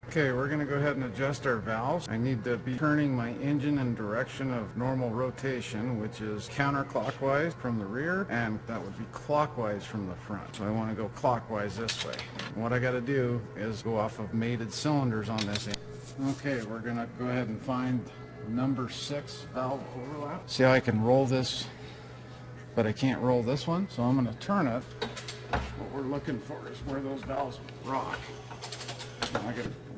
Okay, we're going to go ahead and adjust our valves. I need to be turning my engine in direction of normal rotation, which is counterclockwise from the rear, and that would be clockwise from the front. So I want to go clockwise this way. And what I got to do is go off of mated cylinders on this end. Okay, we're going to go ahead and find number 6 valve overlap. See how I can roll this, but I can't roll this one? So I'm going to turn it. What we're looking for is where those valves rock.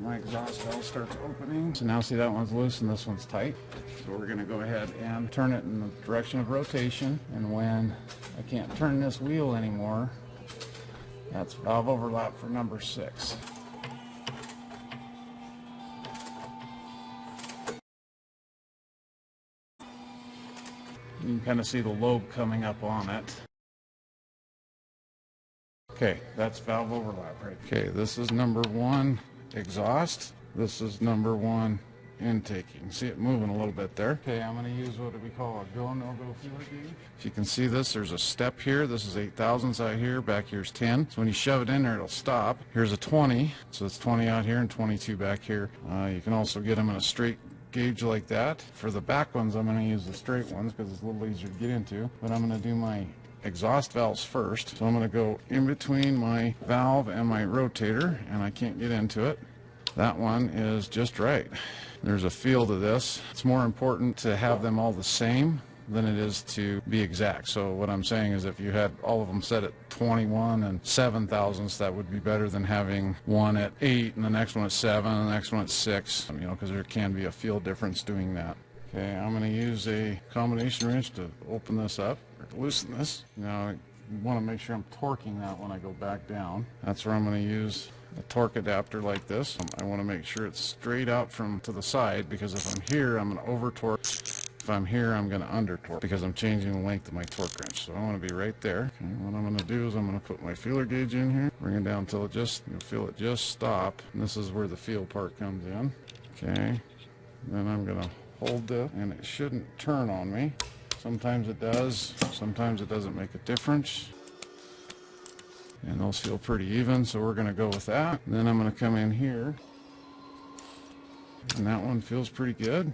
My exhaust valve starts opening. So now see that one's loose and this one's tight. So we're going to go ahead and turn it in the direction of rotation. And when I can't turn this wheel anymore, that's valve overlap for number 6. You can kind of see the lobe coming up on it. Okay, that's valve overlap right. Okay, this is number 1 exhaust. This is number 1 intake. You can see it moving a little bit there. Okay, I'm going to use what we call a go-no-go feeler gauge. If you can see this, there's a step here. This is 8 thousandths out here. Back here's 10. So when you shove it in there, it'll stop. Here's a 20. So it's 20 out here and 22 back here. You can also get them in a straight gauge like that. For the back ones, I'm going to use the straight ones because it's a little easier to get into. But I'm going to do my exhaust valves first. So I'm going to go in between my valve and my rotator, and I can't get into it. That one is just right. There's a feel to this. It's more important to have them all the same than it is to be exact. So what I'm saying is if you had all of them set at 21 and 7 thousandths, that would be better than having one at 8 and the next one at 7 and the next one at 6, you know, because there can be a feel difference doing that. Okay, I'm going to use a combination wrench to open this up, or to loosen this. Now, I want to make sure I'm torquing that when I go back down. That's where I'm going to use a torque adapter like this. I want to make sure it's straight out from to the side, because if I'm here, I'm going to over torque. If I'm here, I'm going to under torque because I'm changing the length of my torque wrench. So I want to be right there. Okay, what I'm going to do is I'm going to put my feeler gauge in here, bring it down until it just, you'll feel it just stop. And this is where the feel part comes in. Okay, then I'm going to hold this, and it shouldn't turn on me. Sometimes it does, sometimes it doesn't make a difference. And those feel pretty even, so we're going to go with that. And then I'm going to come in here, and that one feels pretty good.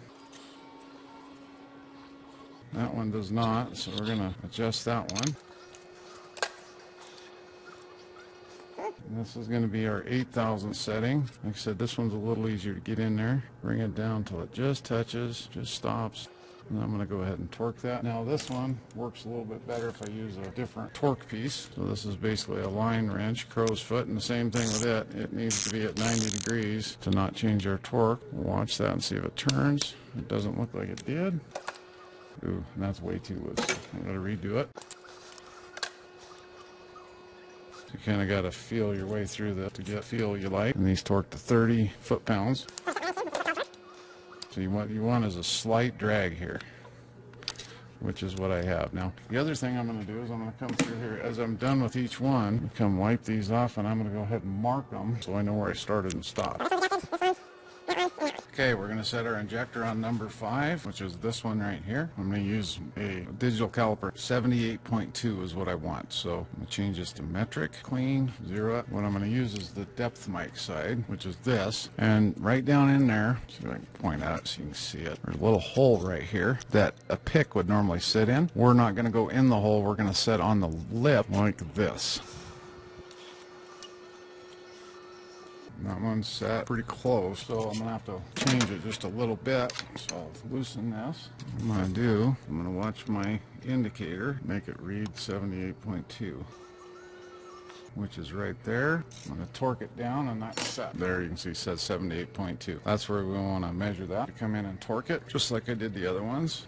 That one does not, so we're going to adjust that one. And this is going to be our 8 thousandth setting. Like I said, this one's a little easier to get in there. Bring it down till it just touches, just stops. And I'm going to go ahead and torque that. Now this one works a little bit better if I use a different torque piece. So this is basically a line wrench, crow's foot, and the same thing with it. It needs to be at 90 degrees to not change our torque. Watch that and see if it turns. It doesn't look like it did. Ooh, that's way too loose. I'm going to redo it. So you kind of got to feel your way through that to get feel you like. And these torque to 30 foot-pounds. So what you want is a slight drag here, which is what I have. Now, the other thing I'm going to do is I'm going to come through here. As I'm done with each one, come wipe these off, and I'm going to go ahead and mark them so I know where I started and stopped. Okay, we're going to set our injector on number 5, which is this one right here. I'm going to use a digital caliper. 78.2 is what I want. So I'm going to change this to metric, clean, 0. What I'm going to use is the depth mic side, which is this. And right down in there, see if I can point out so you can see it. There's a little hole right here that a pick would normally sit in. We're not going to go in the hole. We're going to sit on the lip like this. That one's set pretty close, so I'm going to have to change it just a little bit. So I'll loosen this. What I'm going to do, I'm going to watch my indicator, make it read 78.2, which is right there. I'm going to torque it down, and that's set. There you can see it says 78.2. That's where we want to measure that. Come in and torque it, just like I did the other ones.